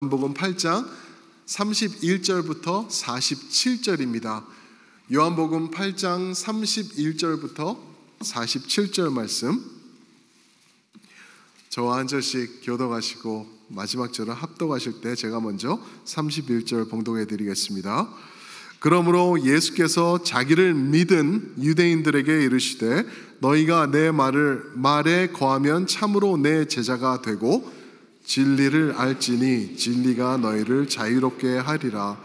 요한복음 8장 31절부터 47절입니다. 요한복음 8장 31절부터 47절 말씀, 저와 한 절씩 교독하시고 마지막 절을 합독하실 때 제가 먼저 31절 봉독해 드리겠습니다. 그러므로 예수께서 자기를 믿은 유대인들에게 이르시되 너희가 내 말에 거하면 참으로 내 제자가 되고 진리를 알지니 진리가 너희를 자유롭게 하리라.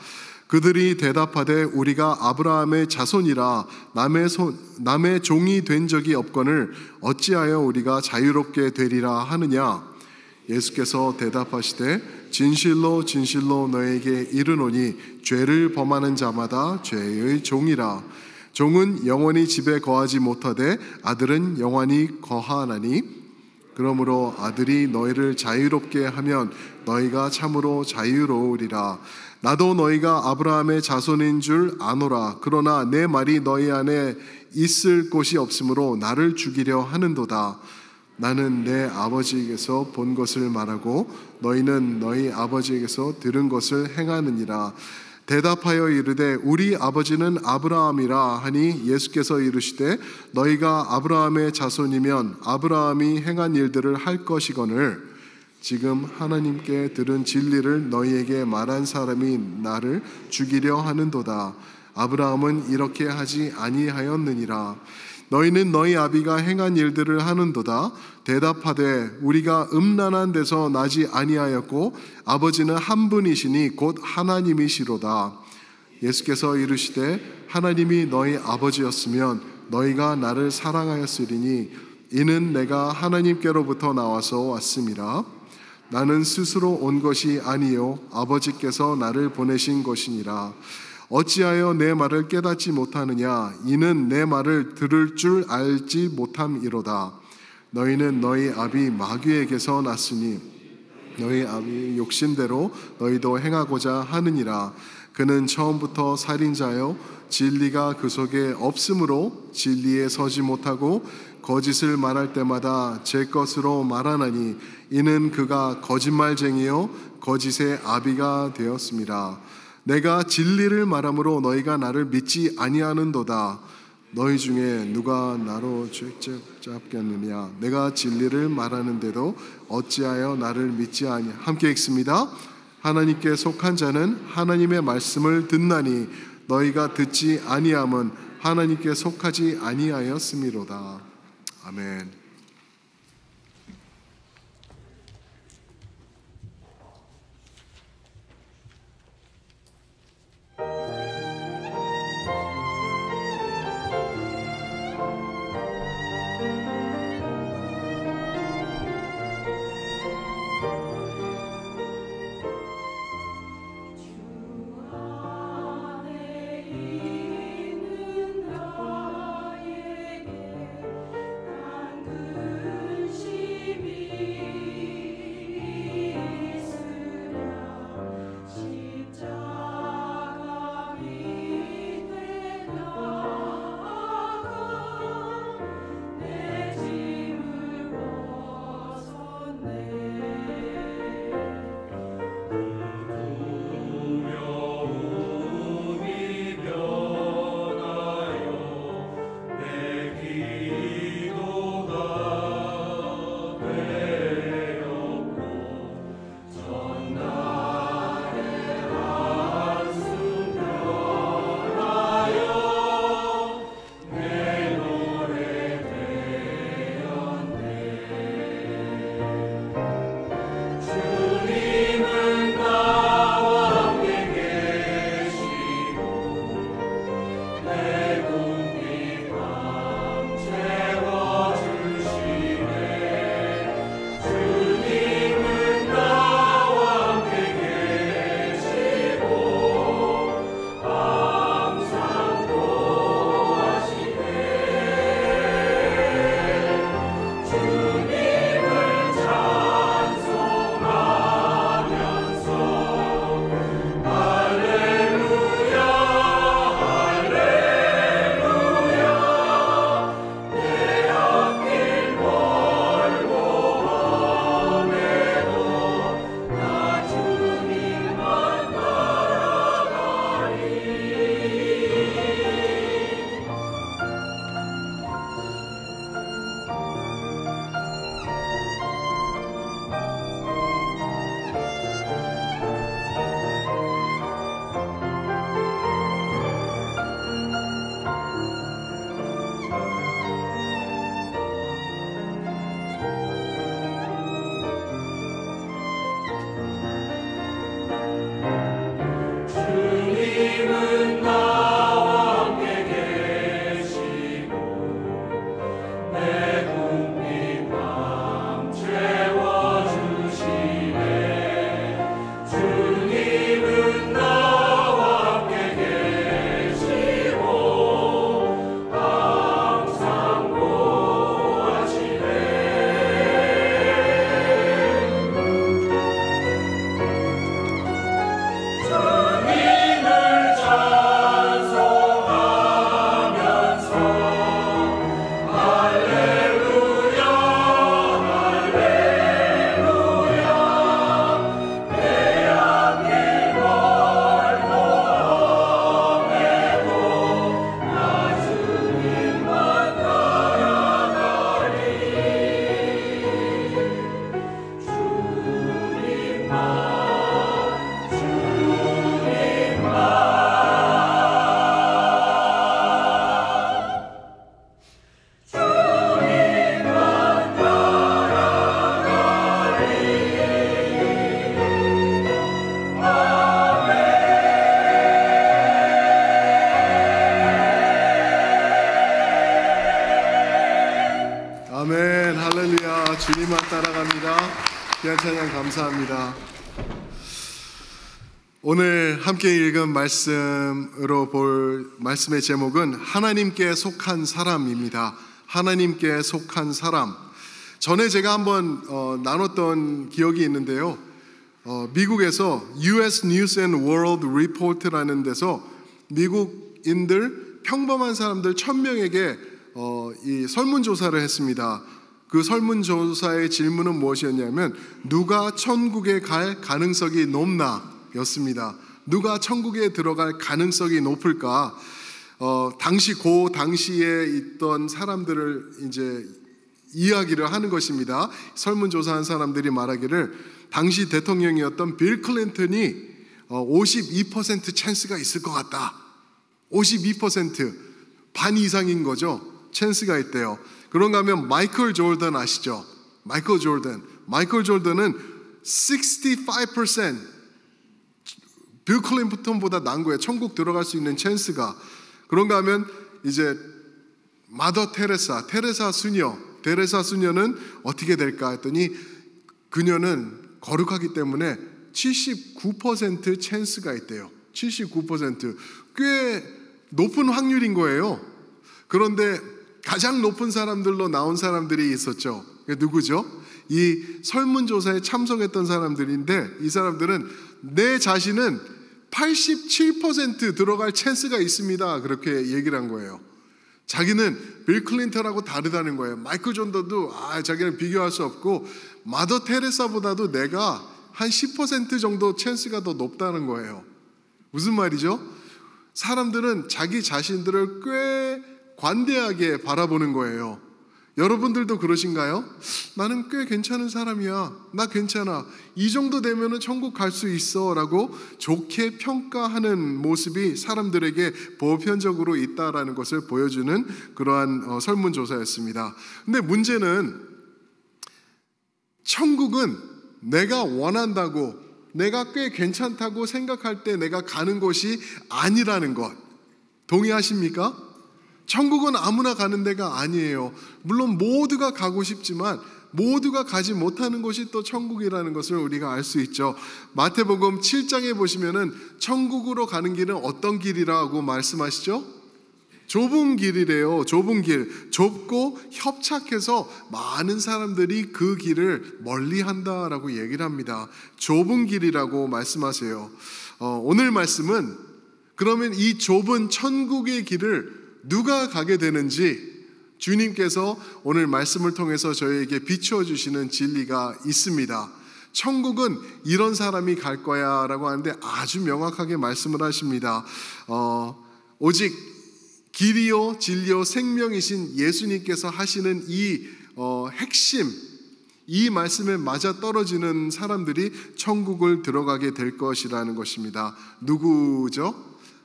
그들이 대답하되 우리가 아브라함의 자손이라 남의 종이 된 적이 없거늘 어찌하여 우리가 자유롭게 되리라 하느냐. 예수께서 대답하시되 진실로 진실로 너에게 이르노니 죄를 범하는 자마다 죄의 종이라. 종은 영원히 집에 거하지 못하되 아들은 영원히 거하나니 그러므로 아들이 너희를 자유롭게 하면 너희가 참으로 자유로우리라. 나도 너희가 아브라함의 자손인 줄 아노라. 그러나 내 말이 너희 안에 있을 곳이 없으므로 나를 죽이려 하는도다. 나는 내 아버지에게서 본 것을 말하고 너희는 너희 아버지에게서 들은 것을 행하느니라. 대답하여 이르되 우리 아버지는 아브라함이라 하니 예수께서 이르시되 너희가 아브라함의 자손이면 아브라함이 행한 일들을 할 것이거늘 지금 하나님께 들은 진리를 너희에게 말한 사람이 나를 죽이려 하는도다. 아브라함은 이렇게 하지 아니하였느니라. 너희는 너희 아비가 행한 일들을 하는도다. 대답하되 우리가 음란한 데서 나지 아니하였고 아버지는 한 분이시니 곧 하나님이시로다. 예수께서 이르시되 하나님이 너희 아버지였으면 너희가 나를 사랑하였으리니 이는 내가 하나님께로부터 나와서 왔음이라. 나는 스스로 온 것이 아니요 아버지께서 나를 보내신 것이니라. 어찌하여 내 말을 깨닫지 못하느냐. 이는 내 말을 들을 줄 알지 못함이로다. 너희는 너희 아비 마귀에게서 났으니 너희 아비 욕심대로 너희도 행하고자 하느니라. 그는 처음부터 살인자요 진리가 그 속에 없으므로 진리에 서지 못하고 거짓을 말할 때마다 제 것으로 말하나니 이는 그가 거짓말쟁이요 거짓의 아비가 되었습니다. 내가 진리를 말함으로 너희가 나를 믿지 아니하는도다. 너희 중에 누가 나로 죄죄 잡겠느냐. 내가 진리를 말하는데도 어찌하여 나를 믿지 아니. 함께 읽습니다. 하나님께 속한 자는 하나님의 말씀을 듣나니 너희가 듣지 아니함은 하나님께 속하지 아니하였음이로다. 아멘. 그 귀한 찬양 감사합니다. 오늘 함께 읽은 말씀으로 볼 말씀의 제목은 하나님께 속한 사람입니다. 하나님께 속한 사람. 전에 제가 한번 나눴던 기억이 있는데요. 미국에서 US News and World Report라는 데서 미국인들 평범한 사람들 1000명에게 이 설문조사를 했습니다. 그 설문조사의 질문은 무엇이었냐면 누가 천국에 갈 가능성이 높나 였습니다. 누가 천국에 들어갈 가능성이 높을까? 그 당시에 있던 사람들을 이제 이야기를 하는 것입니다. 설문조사한 사람들이 말하기를 당시 대통령이었던 빌 클린턴이 52% 찬스가 있을 것 같다. 52% 반 이상인 거죠. 찬스가 있대요. 그런가 하면 마이클 조던 아시죠? 마이클 조던은 65% 빌 클린턴보다 난 거예요. 천국 들어갈 수 있는 찬스가. 그런가 하면 이제 마더 테레사 수녀는 어떻게 될까 했더니 그녀는 거룩하기 때문에 79% 찬스가 있대요. 79%. 꽤 높은 확률인 거예요. 그런데 가장 높은 사람들로 나온 사람들이 있었죠. 누구죠? 이 설문조사에 참석했던 사람들인데 이 사람들은 내 자신은 87% 들어갈 찬스가 있습니다. 그렇게 얘기를 한 거예요. 자기는 빌 클린턴하고 다르다는 거예요. 마이클 존더도 자기는 비교할 수 없고 마더 테레사보다도 내가 한 10% 정도 찬스가 더 높다는 거예요. 무슨 말이죠? 사람들은 자기 자신들을 꽤 관대하게 바라보는 거예요. 여러분들도 그러신가요? 나는 꽤 괜찮은 사람이야. 나 괜찮아. 이 정도 되면은 천국 갈 수 있어 라고 좋게 평가하는 모습이 사람들에게 보편적으로 있다라는 것을 보여주는 그러한 설문조사였습니다. 근데 문제는 천국은 내가 원한다고 내가 꽤 괜찮다고 생각할 때 내가 가는 곳이 아니라는 것. 동의하십니까? 천국은 아무나 가는 데가 아니에요. 물론 모두가 가고 싶지만 모두가 가지 못하는 곳이 또 천국이라는 것을 우리가 알 수 있죠. 마태복음 7장에 보시면은 천국으로 가는 길은 어떤 길이라고 말씀하시죠? 좁은 길이래요. 좁은 길. 좁고 협착해서 많은 사람들이 그 길을 멀리 한다라고 얘기를 합니다. 좁은 길이라고 말씀하세요. 오늘 말씀은 그러면 이 좁은 천국의 길을 누가 가게 되는지 주님께서 오늘 말씀을 통해서 저희에게 비추어 주시는 진리가 있습니다. 천국은 이런 사람이 갈 거야 라고 하는데 아주 명확하게 말씀을 하십니다. 오직 길이요 진리요 생명이신 예수님께서 하시는 이 핵심, 이 말씀에 맞아 떨어지는 사람들이 천국을 들어가게 될 것이라는 것입니다. 누구죠?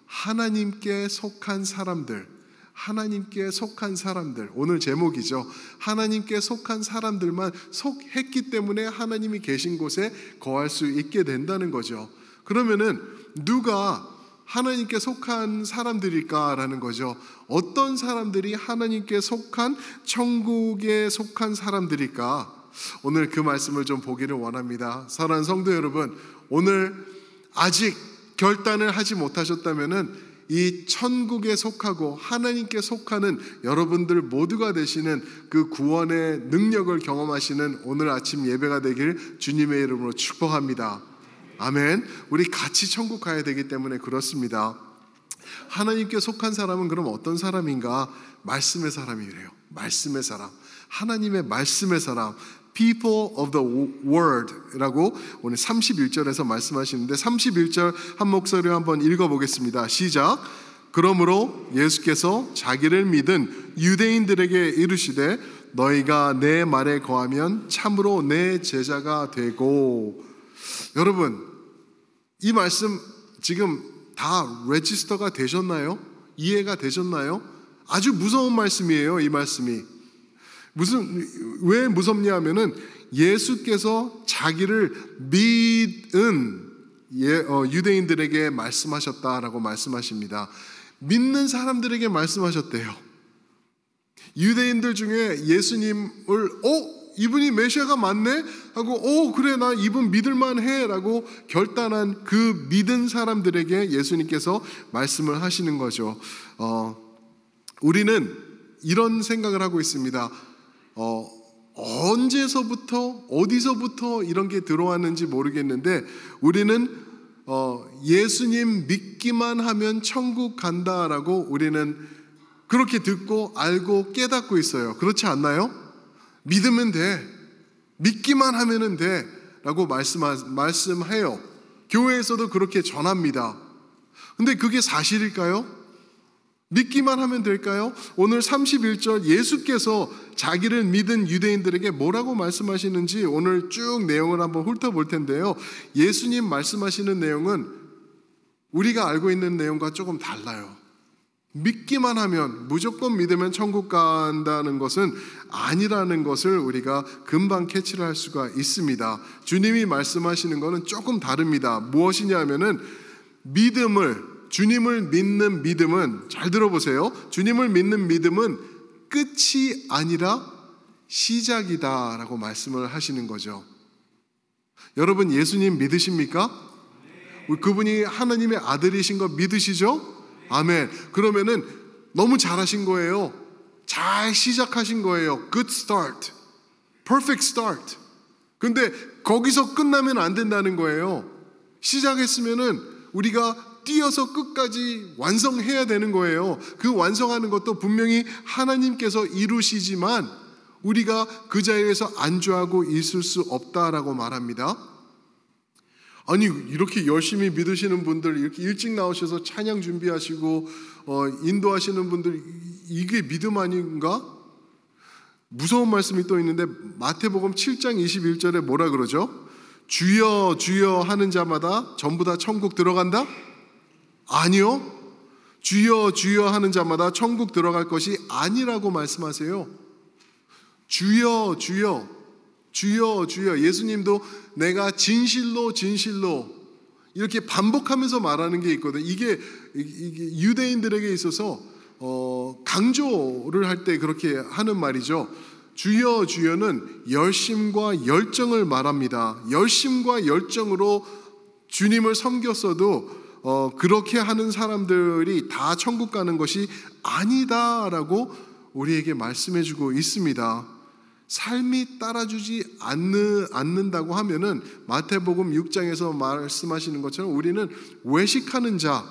하나님께 속한 사람들. 하나님께 속한 사람들. 오늘 제목이죠. 하나님께 속한 사람들만 속했기 때문에 하나님이 계신 곳에 거할 수 있게 된다는 거죠. 그러면은 누가 하나님께 속한 사람들일까라는 거죠. 어떤 사람들이 하나님께 속한 천국에 속한 사람들일까? 오늘 그 말씀을 좀 보기를 원합니다. 사랑하는 성도 여러분, 오늘 아직 결단을 하지 못하셨다면은 이 천국에 속하고 하나님께 속하는 여러분들 모두가 되시는 그 구원의 능력을 경험하시는 오늘 아침 예배가 되길 주님의 이름으로 축복합니다. 아멘. 우리 같이 천국 가야 되기 때문에 그렇습니다. 하나님께 속한 사람은 그럼 어떤 사람인가? 말씀의 사람이래요. 말씀의 사람. 하나님의 말씀의 사람. People of the Word 라고 오늘 31절에서 말씀하시는데 31절 한 목소리로 한번 읽어보겠습니다. 시작. 그러므로 예수께서 자기를 믿은 유대인들에게 이르시되 너희가 내 말에 거하면 참으로 내 제자가 되고. 여러분, 이 말씀 지금 다 레지스터가 되셨나요? 이해가 되셨나요? 아주 무서운 말씀이에요. 이 말씀이 왜 무섭냐 하면은 예수께서 자기를 믿은 유대인들에게 말씀하셨다라고 말씀하십니다. 믿는 사람들에게 말씀하셨대요. 유대인들 중에 예수님을 이분이 메시아가 맞네? 하고 그래 나 이분 믿을만해 라고 결단한 그 믿은 사람들에게 예수님께서 말씀을 하시는 거죠. 우리는 이런 생각을 하고 있습니다. 언제서부터 어디서부터 이런 게 들어왔는지 모르겠는데 우리는 예수님 믿기만 하면 천국 간다라고 우리는 그렇게 듣고 알고 깨닫고 있어요. 그렇지 않나요? 믿으면 돼. 믿기만 하면 돼 라고 말씀해요. 교회에서도 그렇게 전합니다. 근데 그게 사실일까요? 믿기만 하면 될까요? 오늘 31절 예수께서 자기를 믿은 유대인들에게 뭐라고 말씀하시는지 오늘 쭉 내용을 한번 훑어볼 텐데요. 예수님 말씀하시는 내용은 우리가 알고 있는 내용과 조금 달라요. 믿기만 하면, 무조건 믿으면 천국 간다는 것은 아니라는 것을 우리가 금방 캐치를 할 수가 있습니다. 주님이 말씀하시는 것은 조금 다릅니다. 무엇이냐 하면은 주님을 믿는 믿음은, 잘 들어보세요. 주님을 믿는 믿음은 끝이 아니라 시작이다 라고 말씀을 하시는 거죠. 여러분 예수님 믿으십니까? 그분이 하나님의 아들이신 거 믿으시죠? 아멘. 그러면은 너무 잘하신 거예요. 잘 시작하신 거예요. Good start, perfect start. 근데 거기서 끝나면 안 된다는 거예요. 시작했으면은 우리가 뛰어서 끝까지 완성해야 되는 거예요. 그 완성하는 것도 분명히 하나님께서 이루시지만 우리가 그 자리에서 안주하고 있을 수 없다라고 말합니다. 아니 이렇게 열심히 믿으시는 분들, 이렇게 일찍 나오셔서 찬양 준비하시고 인도하시는 분들, 이게 믿음 아닌가? 무서운 말씀이 또 있는데 마태복음 7장 21절에 뭐라 그러죠? 주여 주여 하는 자마다 전부 다 천국 들어간다? 아니요. 주여 주여 하는 자마다 천국 들어갈 것이 아니라고 말씀하세요. 주여 주여 주여 주여. 예수님도 내가 진실로 진실로 이렇게 반복하면서 말하는 게 있거든요. 이게 유대인들에게 있어서 강조를 할 때 그렇게 하는 말이죠. 주여 주여는 열심과 열정을 말합니다. 열심과 열정으로 주님을 섬겼어도 그렇게 하는 사람들이 다 천국 가는 것이 아니다라고 우리에게 말씀해주고 있습니다. 삶이 따라주지 않는다고 하면은 마태복음 6장에서 말씀하시는 것처럼 우리는 외식하는 자,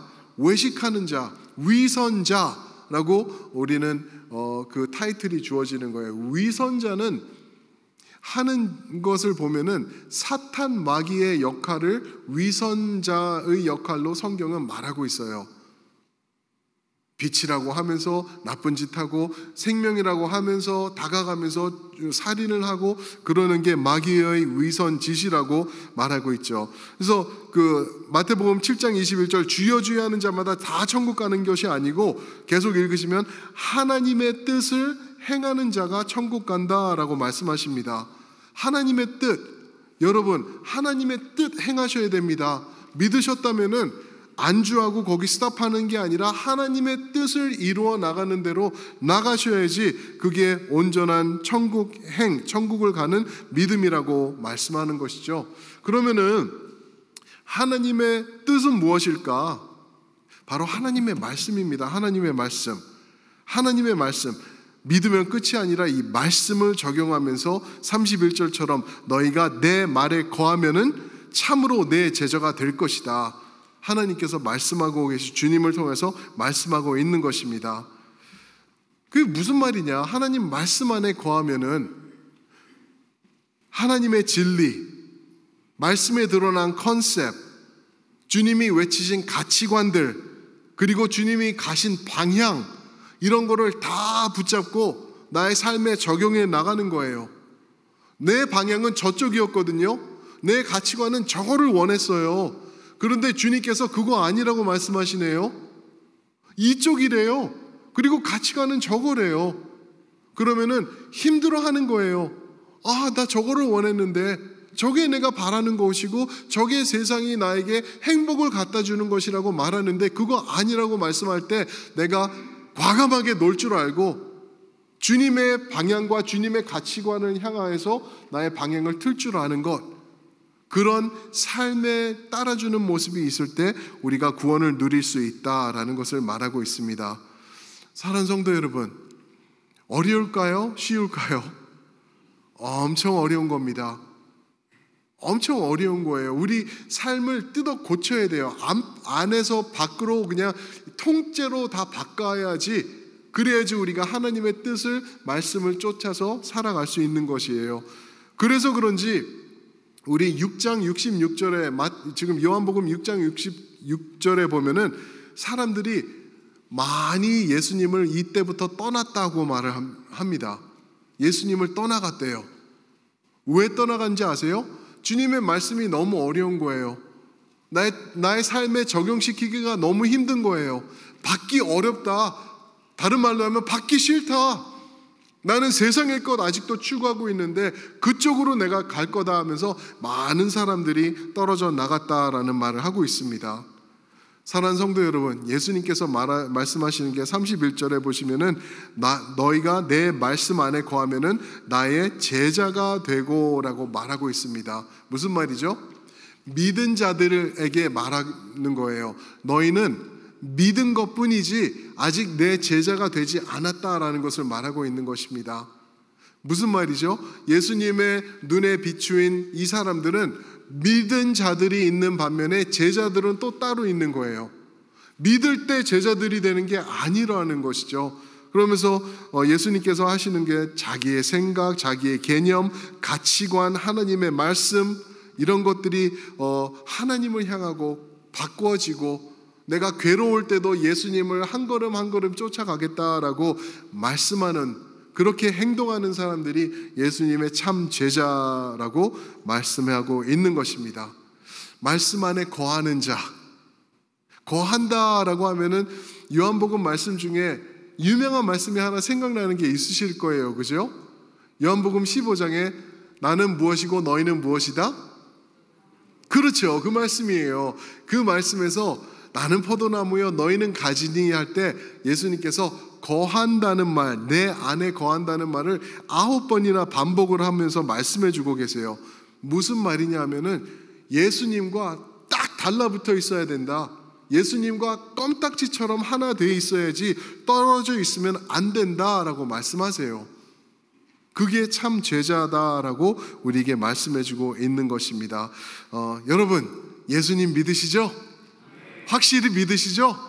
위선자라고 우리는 그 타이틀이 주어지는 거예요. 위선자는 하는 것을 보면은 사탄 마귀의 역할을 위선자의 역할로 성경은 말하고 있어요. 빛이라고 하면서 나쁜 짓 하고 생명이라고 하면서 다가가면서 살인을 하고 그러는 게 마귀의 위선 짓이라고 말하고 있죠. 그래서 그 마태복음 7장 21절 주여 주여 하는 자마다 다 천국 가는 것이 아니고 계속 읽으시면 하나님의 뜻을 행하는 자가 천국 간다라고 말씀하십니다. 하나님의 뜻, 여러분 하나님의 뜻 행하셔야 됩니다. 믿으셨다면은 안주하고 거기 스탑하는 게 아니라 하나님의 뜻을 이루어 나가는 대로 나가셔야지 그게 온전한 천국을 가는 믿음이라고 말씀하는 것이죠. 그러면은 하나님의 뜻은 무엇일까? 바로 하나님의 말씀입니다. 하나님의 말씀. 믿으면 끝이 아니라 이 말씀을 적용하면서 31절처럼 너희가 내 말에 거하면은 참으로 내 제자가 될 것이다. 하나님께서 말씀하고 계시, 주님을 통해서 말씀하고 있는 것입니다. 그게 무슨 말이냐? 하나님 말씀 안에 거하면은 하나님의 진리, 말씀에 드러난 컨셉, 주님이 외치신 가치관들, 그리고 주님이 가신 방향, 이런 거를 다 붙잡고 나의 삶에 적용해 나가는 거예요. 내 방향은 저쪽이었거든요. 내 가치관은 저거를 원했어요. 그런데 주님께서 그거 아니라고 말씀하시네요. 이쪽이래요. 그리고 가치관은 저거래요. 그러면은 힘들어하는 거예요. 아, 나 저거를 원했는데 저게 내가 바라는 것이고 저게 세상이 나에게 행복을 갖다 주는 것이라고 말하는데 그거 아니라고 말씀할 때 내가 과감하게 놓을 줄 알고 주님의 방향과 주님의 가치관을 향하여서 나의 방향을 틀 줄 아는 것, 그런 삶에 따라주는 모습이 있을 때 우리가 구원을 누릴 수 있다라는 것을 말하고 있습니다. 사랑하는 성도 여러분, 어려울까요? 쉬울까요? 엄청 어려운 겁니다. 엄청 어려운 거예요. 우리 삶을 뜯어 고쳐야 돼요. 안에서 밖으로 그냥 통째로 다 바꿔야지, 그래야지 우리가 하나님의 뜻을, 말씀을 쫓아서 살아갈 수 있는 것이에요. 그래서 그런지 우리 6장 66절에 지금 요한복음 6장 66절에 보면은 사람들이 많이 예수님을 이때부터 떠났다고 말을 합니다. 예수님을 떠나갔대요. 왜 떠나간지 아세요? 주님의 말씀이 너무 어려운 거예요. 나의 삶에 적용시키기가 너무 힘든 거예요. 받기 어렵다. 다른 말로 하면 받기 싫다. 나는 세상의 것 아직도 추구하고 있는데 그쪽으로 내가 갈 거다 하면서 많은 사람들이 떨어져 나갔다라는 말을 하고 있습니다. 사랑하는 성도 여러분, 예수님께서 말씀하시는 게 31절에 보시면은 너희가 내 말씀 안에 거하면은 나의 제자가 되고라고 말하고 있습니다. 무슨 말이죠? 믿은 자들에게 말하는 거예요. 너희는 믿은 것뿐이지 아직 내 제자가 되지 않았다라는 것을 말하고 있는 것입니다. 무슨 말이죠? 예수님의 눈에 비추인 이 사람들은 믿은 자들이 있는 반면에 제자들은 또 따로 있는 거예요. 믿을 때 제자들이 되는 게 아니라는 것이죠. 그러면서 예수님께서 하시는 게 자기의 생각, 자기의 개념, 가치관, 하나님의 말씀, 이런 것들이 하나님을 향하고 바꾸어지고, 내가 괴로울 때도 예수님을 한 걸음 한 걸음 쫓아가겠다라고 말씀하는, 그렇게 행동하는 사람들이 예수님의 참 제자라고 말씀하고 있는 것입니다. 말씀 안에 거하는 자, 거한다라고 하면은 요한복음 말씀 중에 유명한 말씀이 하나 생각나는 게 있으실 거예요. 그죠? 요한복음 15장에 나는 무엇이고 너희는 무엇이다? 그렇죠. 그 말씀이에요. 그 말씀에서 나는 포도나무여 너희는 가지니 할 때 예수님께서 거한다는 말, 내 안에 거한다는 말을 9번이나 반복을 하면서 말씀해 주고 계세요. 무슨 말이냐 하면은 예수님과 딱 달라붙어 있어야 된다. 예수님과 껌딱지처럼 하나 돼 있어야지 떨어져 있으면 안 된다라고 말씀하세요. 그게 참 제자다라고 우리에게 말씀해 주고 있는 것입니다. 여러분, 예수님 믿으시죠? 확실히 믿으시죠?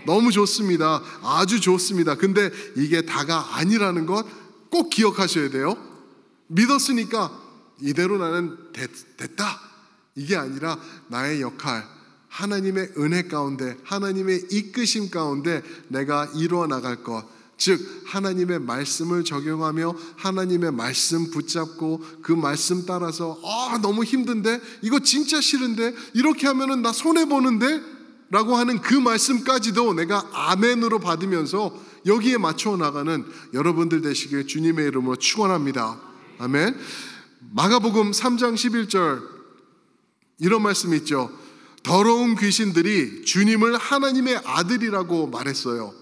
너무 좋습니다. 아주 좋습니다. 근데 이게 다가 아니라는 것 꼭 기억하셔야 돼요. 믿었으니까 이대로 나는 됐다. 이게 아니라 나의 역할, 하나님의 은혜 가운데, 하나님의 이끄심 가운데 내가 이루어 나갈 것, 즉 하나님의 말씀을 적용하며 하나님의 말씀 붙잡고 그 말씀 따라서 너무 힘든데, 이거 진짜 싫은데, 이렇게 하면은 나 손해보는데 라고 하는 그 말씀까지도 내가 아멘으로 받으면서 여기에 맞춰 나가는 여러분들 되시길 주님의 이름으로 축원합니다. 아멘. 마가복음 3장 11절 이런 말씀이 있죠. 더러운 귀신들이 주님을 하나님의 아들이라고 말했어요.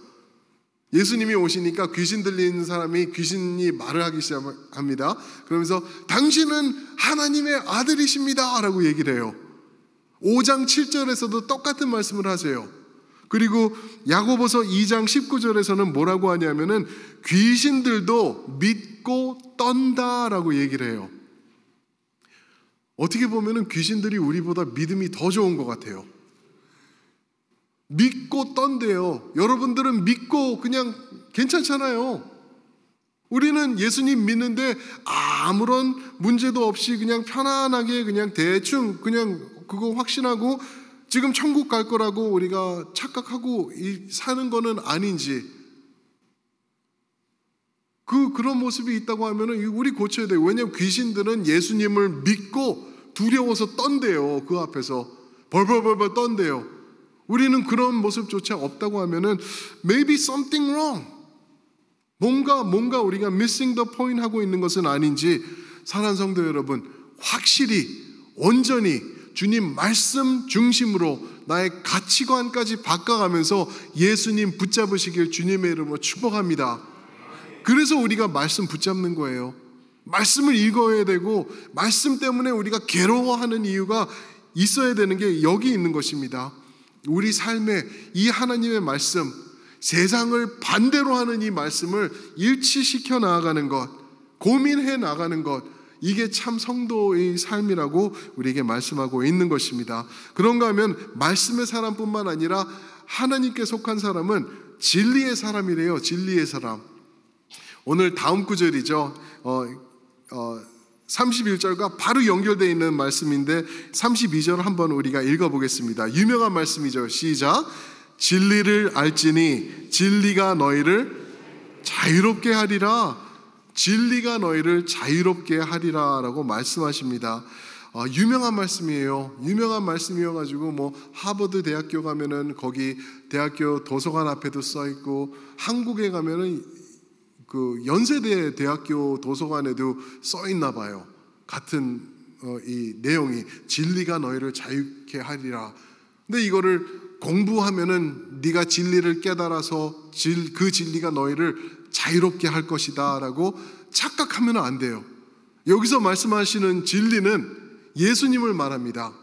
예수님이 오시니까 귀신 들리는 사람이, 귀신이 말을 하기 시작합니다. 그러면서 당신은 하나님의 아들이십니다 라고 얘기를 해요. 5장 7절에서도 똑같은 말씀을 하세요. 그리고 야고보서 2장 19절에서는 뭐라고 하냐면은 귀신들도 믿고 떤다라고 얘기를 해요. 어떻게 보면은 귀신들이 우리보다 믿음이 더 좋은 것 같아요. 믿고 떤대요. 여러분들은 믿고 그냥 괜찮잖아요. 우리는 예수님 믿는데 아무런 문제도 없이 그냥 편안하게 그냥 대충 그냥 그거 확신하고 지금 천국 갈 거라고 우리가 착각하고 사는 거는 아닌지, 그런 모습이 있다고 하면은 우리 고쳐야 돼요. 왜냐하면 귀신들은 예수님을 믿고 두려워서 떤대요. 그 앞에서 벌벌벌벌 떤대요. 우리는 그런 모습조차 없다고 하면은 maybe something wrong, 뭔가 우리가 missing the point 하고 있는 것은 아닌지, 사랑하는 성도 여러분, 확실히 온전히 주님 말씀 중심으로 나의 가치관까지 바꿔가면서 예수님 붙잡으시길 주님의 이름으로 축복합니다. 그래서 우리가 말씀 붙잡는 거예요. 말씀을 읽어야 되고 말씀 때문에 우리가 괴로워하는 이유가 있어야 되는 게 여기 있는 것입니다. 우리 삶에 이 하나님의 말씀, 세상을 반대로 하는 이 말씀을 일치시켜 나아가는 것, 고민해 나가는 것, 이게 참 성도의 삶이라고 우리에게 말씀하고 있는 것입니다. 그런가 하면 말씀의 사람뿐만 아니라 하나님께 속한 사람은 진리의 사람이래요. 진리의 사람. 오늘 다음 구절이죠. 31절과 바로 연결되어 있는 말씀인데 32절 한번 우리가 읽어보겠습니다. 유명한 말씀이죠. 시작. 진리를 알지니 진리가 너희를 자유롭게 하리라. 진리가 너희를 자유롭게 하리라 라고 말씀하십니다. 유명한 말씀이에요. 유명한 말씀이어가지고 뭐 하버드 대학교 가면은 거기 대학교 도서관 앞에도 써 있고, 한국에 가면은 그 연세대 대학교 도서관에도 써 있나 봐요. 같은 이 내용이 진리가 너희를 자유케 하리라. 근데 이거를 공부하면은 네가 진리를 깨달아서 그 진리가 너희를 자유롭게 할 것이다 라고 착각하면 안 돼요. 여기서 말씀하시는 진리는 예수님을 말합니다.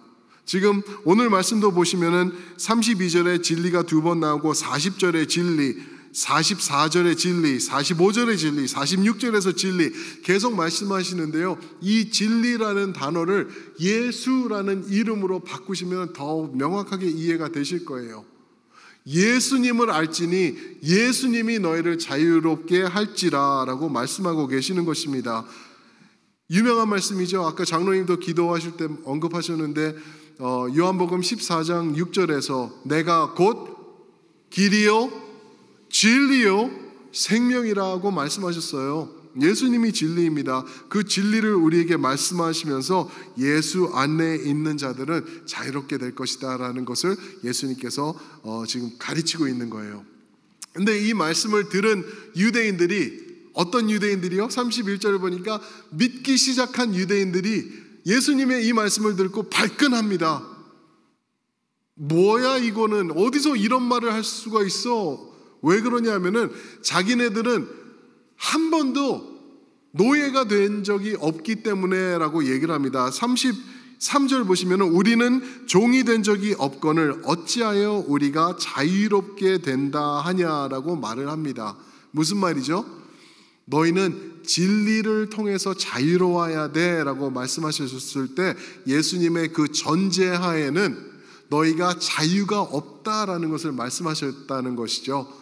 지금 오늘 말씀도 보시면은 32절에 진리가 두 번 나오고 40절에 진리, 44절의 진리, 45절의 진리, 46절에서 진리 계속 말씀하시는데요. 이 진리라는 단어를 예수라는 이름으로 바꾸시면 더 명확하게 이해가 되실 거예요. 예수님을 알지니 예수님이 너희를 자유롭게 할지라 라고 말씀하고 계시는 것입니다. 유명한 말씀이죠. 아까 장로님도 기도하실 때 언급하셨는데 요한복음 14장 6절에서 내가 곧 길이요 진리요 생명이라고 말씀하셨어요. 예수님이 진리입니다. 그 진리를 우리에게 말씀하시면서 예수 안에 있는 자들은 자유롭게 될 것이다 라는 것을 예수님께서 지금 가르치고 있는 거예요. 근데 이 말씀을 들은 유대인들이, 어떤 유대인들이요? 31절을 보니까 믿기 시작한 유대인들이 예수님의 이 말씀을 듣고 발끈합니다. 뭐야 이거는, 어디서 이런 말을 할 수가 있어? 왜 그러냐 하면은 자기네들은 한 번도 노예가 된 적이 없기 때문에 라고 얘기를 합니다. 33절 보시면은 우리는 종이 된 적이 없거늘 어찌하여 우리가 자유롭게 된다 하냐라고 말을 합니다. 무슨 말이죠? 너희는 진리를 통해서 자유로워야 돼 라고 말씀하셨을 때 예수님의 그 전제하에는 너희가 자유가 없다라는 것을 말씀하셨다는 것이죠.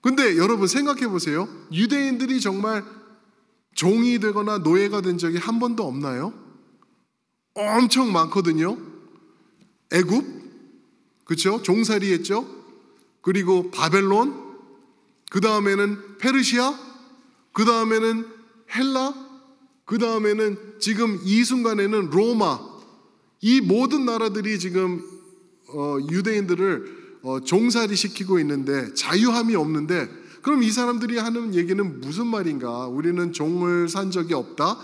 근데 여러분 생각해 보세요. 유대인들이 정말 종이 되거나 노예가 된 적이 한 번도 없나요? 엄청 많거든요. 애굽, 그렇죠? 종살이 했죠. 그리고 바벨론, 그 다음에는 페르시아, 그 다음에는 헬라, 그 다음에는 지금 이 순간에는 로마. 이 모든 나라들이 지금 유대인들을 종살이 시키고 있는데 자유함이 없는데, 그럼 이 사람들이 하는 얘기는 무슨 말인가? 우리는 종을 산 적이 없다?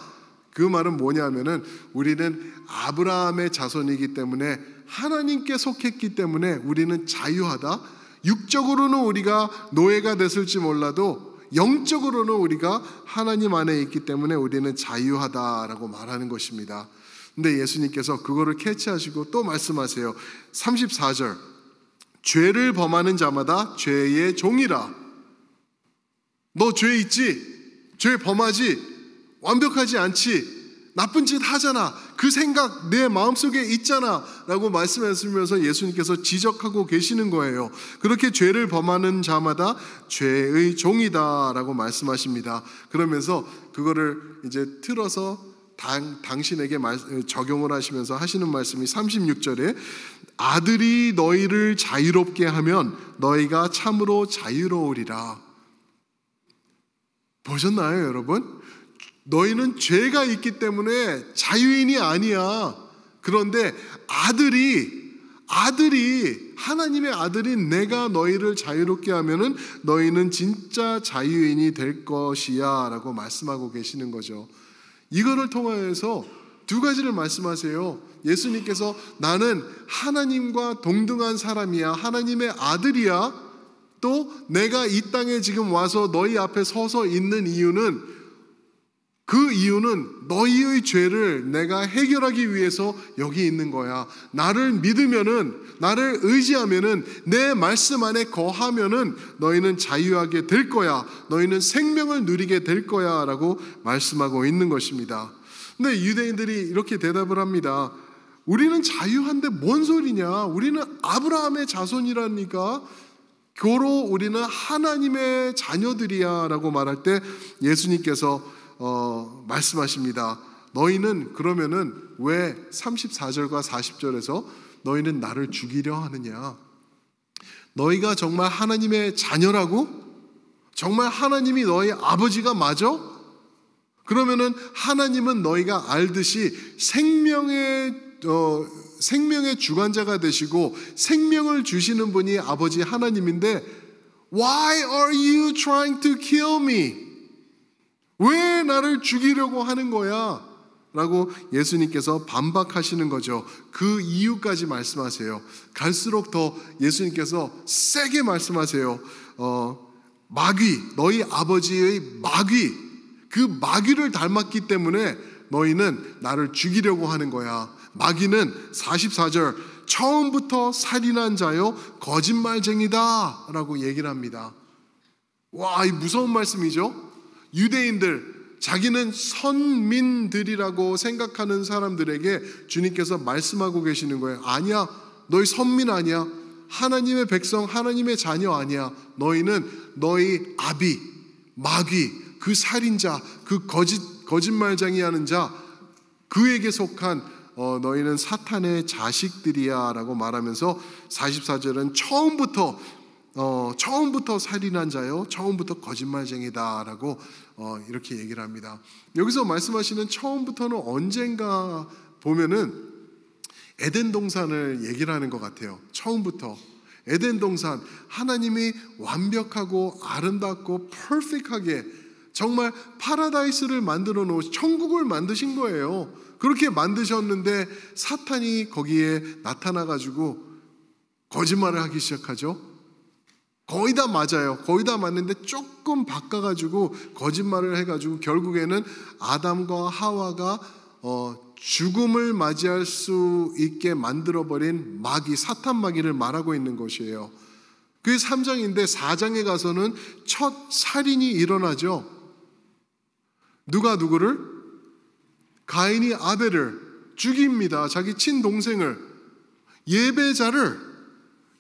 그 말은 뭐냐면은 우리는 아브라함의 자손이기 때문에 하나님께 속했기 때문에 우리는 자유하다. 육적으로는 우리가 노예가 됐을지 몰라도 영적으로는 우리가 하나님 안에 있기 때문에 우리는 자유하다라고 말하는 것입니다. 근데 예수님께서 그거를 캐치하시고 또 말씀하세요. 34절 죄를 범하는 자마다 죄의 종이라. 너 죄 있지? 죄 범하지? 완벽하지 않지? 나쁜 짓 하잖아. 그 생각 내 마음속에 있잖아 라고 말씀하시면서 예수님께서 지적하고 계시는 거예요. 그렇게 죄를 범하는 자마다 죄의 종이다 라고 말씀하십니다. 그러면서 그거를 이제 틀어서 당신에게 적용을 하시면서 하시는 말씀이 36절에 아들이 너희를 자유롭게 하면 너희가 참으로 자유로우리라. 보셨나요 여러분? 너희는 죄가 있기 때문에 자유인이 아니야. 그런데 아들이 하나님의 아들인 내가 너희를 자유롭게 하면은 너희는 진짜 자유인이 될 것이야 라고 말씀하고 계시는 거죠. 이거를 통하여서 두 가지를 말씀하세요. 예수님께서 나는 하나님과 동등한 사람이야, 하나님의 아들이야. 또 내가 이 땅에 지금 와서 너희 앞에 서서 있는 이유는, 그 이유는 너희의 죄를 내가 해결하기 위해서 여기 있는 거야. 나를 믿으면은, 나를 의지하면은, 내 말씀 안에 거하면은 너희는 자유하게 될 거야. 너희는 생명을 누리게 될 거야 라고 말씀하고 있는 것입니다. 근데 유대인들이 이렇게 대답을 합니다. 우리는 자유한데 뭔 소리냐? 우리는 아브라함의 자손이라니까. 고로 우리는 하나님의 자녀들이야 라고 말할 때 예수님께서 말씀하십니다. 너희는 그러면은 왜 34절과 40절에서 너희는 나를 죽이려 하느냐? 너희가 정말 하나님의 자녀라고? 정말 하나님이 너희 아버지가 맞아? 그러면은 하나님은 너희가 알듯이 생명의 주관자가 되시고 생명을 주시는 분이 아버지 하나님인데, Why are you trying to kill me? 왜 나를 죽이려고 하는 거야? 라고 예수님께서 반박하시는 거죠. 그 이유까지 말씀하세요. 갈수록 더 예수님께서 세게 말씀하세요. 마귀, 너희 아버지의 마귀, 그 마귀를 닮았기 때문에 너희는 나를 죽이려고 하는 거야. 마귀는 44절 처음부터 살인한 자요 거짓말쟁이다 라고 얘기를 합니다. 와, 이 무서운 말씀이죠. 유대인들, 자기는 선민들이라고 생각하는 사람들에게 주님께서 말씀하고 계시는 거예요. 아니야, 너희 선민 아니야. 하나님의 백성, 하나님의 자녀 아니야. 너희는 너희 아비, 마귀, 그 살인자, 그 거짓말쟁이 하는 자, 그에게 속한 너희는 사탄의 자식들이야 라고 말하면서 44절은 처음부터 살인한 자요, 처음부터 거짓말쟁이다 라고 이렇게 얘기를 합니다. 여기서 말씀하시는 처음부터는 언젠가 보면은 에덴 동산을 얘기를 하는 것 같아요. 처음부터 에덴 동산, 하나님이 완벽하고 아름답고 퍼펙트하게 정말 파라다이스를 만들어 놓으신, 천국을 만드신 거예요. 그렇게 만드셨는데 사탄이 거기에 나타나가지고 거짓말을 하기 시작하죠. 거의 다 맞아요. 거의 다 맞는데 조금 바꿔가지고 거짓말을 해가지고 결국에는 아담과 하와가 죽음을 맞이할 수 있게 만들어버린 마귀, 사탄 마귀를 말하고 있는 것이에요. 그게 3장인데 4장에 가서는 첫 살인이 일어나죠. 누가 누구를? 가인이 아벨을 죽입니다. 자기 친동생을. 예배자를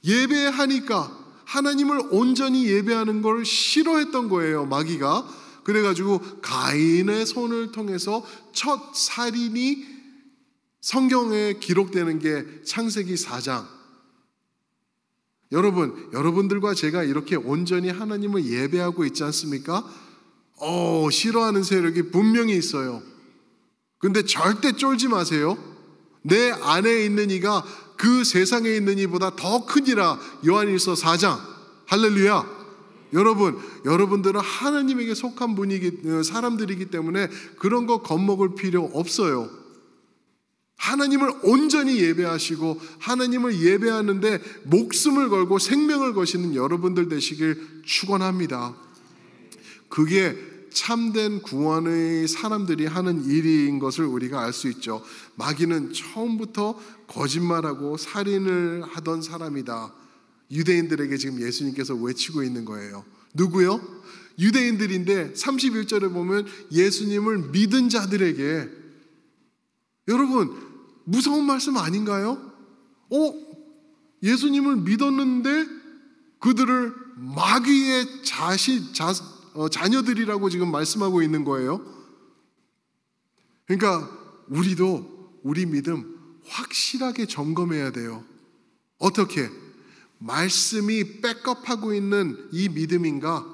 예배하니까 하나님을 온전히 예배하는 걸 싫어했던 거예요, 마귀가. 그래가지고 가인의 손을 통해서 첫 살인이 성경에 기록되는 게 창세기 4장. 여러분들과 제가 이렇게 온전히 하나님을 예배하고 있지 않습니까? 싫어하는 세력이 분명히 있어요. 근데 절대 쫄지 마세요. 내 안에 있는 이가 그 세상에 있는 이보다 더 크니라. 요한일서 4장. 할렐루야. 여러분들은 하나님에게 속한 사람들이기 때문에 그런 거 겁먹을 필요 없어요. 하나님을 온전히 예배하시고 하나님을 예배하는데 목숨을 걸고 생명을 거시는 여러분들 되시길 축원합니다. 그게 참된 구원의 사람들이 하는 일인 것을 우리가 알 수 있죠. 마귀는 처음부터 거짓말하고 살인을 하던 사람이다. 유대인들에게 지금 예수님께서 외치고 있는 거예요. 누구요? 유대인들인데 31절에 보면 예수님을 믿은 자들에게. 여러분, 무서운 말씀 아닌가요? 예수님을 믿었는데 그들을 마귀의 자녀들이라고 지금 말씀하고 있는 거예요. 그러니까 우리도 우리 믿음 확실하게 점검해야 돼요. 어떻게? 말씀이 백업하고 있는 이 믿음인가?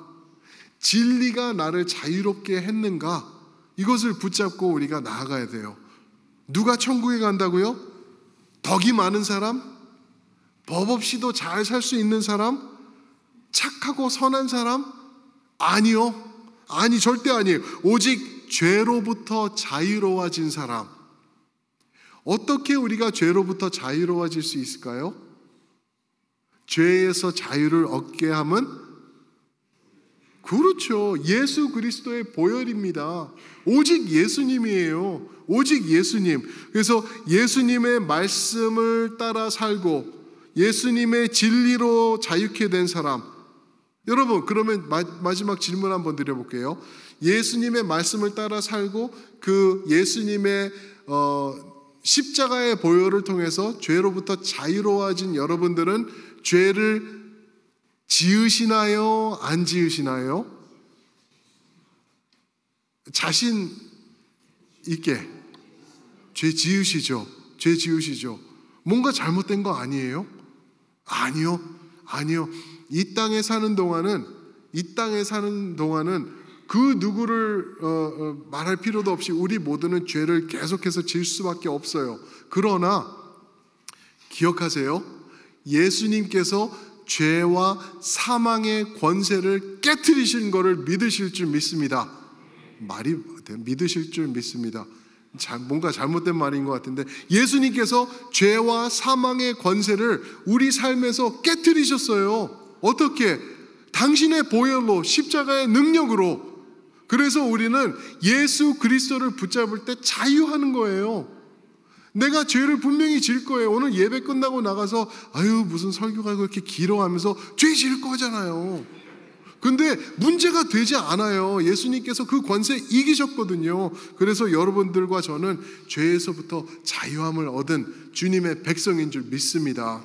진리가 나를 자유롭게 했는가? 이것을 붙잡고 우리가 나아가야 돼요. 누가 천국에 간다고요? 덕이 많은 사람? 법 없이도 잘 살 수 있는 사람? 착하고 선한 사람? 아니요. 절대 아니에요. 오직 죄로부터 자유로워진 사람. 어떻게 우리가 죄로부터 자유로워질 수 있을까요? 죄에서 자유를 얻게 함은 그렇죠. 예수 그리스도의 보혈입니다. 오직 예수님이에요. 오직 예수님. 그래서 예수님의 말씀을 따라 살고 예수님의 진리로 자유케 된 사람. 여러분, 그러면 마지막 질문 한번 드려볼게요. 예수님의 말씀을 따라 살고 그 예수님의 십자가의 보혈을 통해서 죄로부터 자유로워진 여러분들은 죄를 지으시나요? 안 지으시나요? 자신 있게 죄 지으시죠? 죄 지으시죠? 뭔가 잘못된 거 아니에요? 아니요. 이 땅에 사는 동안은 그 누구를 말할 필요도 없이 우리 모두는 죄를 계속해서 지을 수밖에 없어요. 그러나 기억하세요. 예수님께서 죄와 사망의 권세를 깨트리신 것을 믿으실 줄 믿습니다. 말이 믿으실 줄 믿습니다. 뭔가 잘못된 말인 것 같은데, 예수님께서 죄와 사망의 권세를 우리 삶에서 깨트리셨어요. 어떻게? 당신의 보혈로, 십자가의 능력으로. 그래서 우리는 예수 그리스도를 붙잡을 때 자유하는 거예요. 내가 죄를 분명히 지을 거예요. 오늘 예배 끝나고 나가서 무슨 설교가 그렇게 길어 하면서 죄 지을 거잖아요. 근데 문제가 되지 않아요. 예수님께서 그 권세 이기셨거든요. 그래서 여러분들과 저는 죄에서부터 자유함을 얻은 주님의 백성인 줄 믿습니다.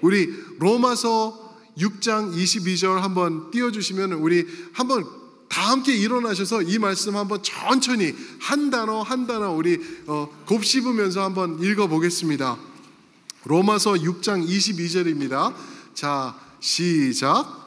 우리 로마서 6장 22절 한번 띄워주시면 우리 한번 다 함께 일어나셔서 이 말씀 한번 천천히 한 단어 우리 곱씹으면서 한번 읽어보겠습니다. 로마서 6장 22절입니다. 자, 시작.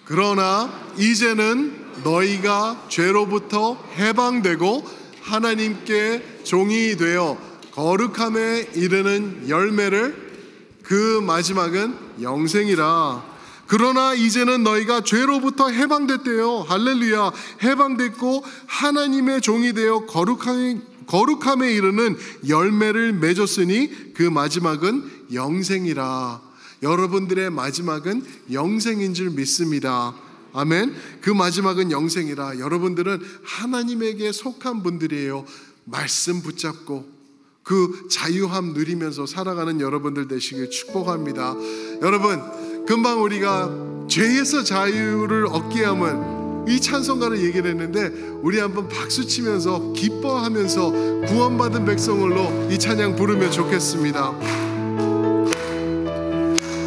그러나 이제는 너희가 죄로부터 해방되고 하나님께 종이 되어 거룩함에 이르는 열매를, 그 마지막은 영생이라. 그러나 이제는 너희가 죄로부터 해방됐대요. 할렐루야. 해방됐고 하나님의 종이 되어 거룩함에 이르는 열매를 맺었으니 그 마지막은 영생이라. 여러분들의 마지막은 영생인 줄 믿습니다. 아멘. 그 마지막은 영생이라. 여러분들은 하나님에게 속한 분들이에요. 말씀 붙잡고 그 자유함 누리면서 살아가는 여러분들 되시길 축복합니다. 여러분, 금방 우리가 죄에서 자유를 얻게 함은 이 찬송가를 얘기를 했는데, 우리 한번 박수치면서 기뻐하면서 구원받은 백성으로 이 찬양 부르면 좋겠습니다.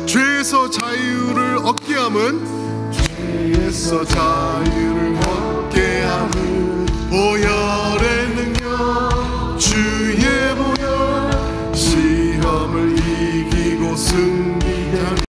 죄에서 자유를 얻게 함은, 죄에서 자유를 얻게 함은 보혈의 능력, 주의 보혈, 시험을 이기고 승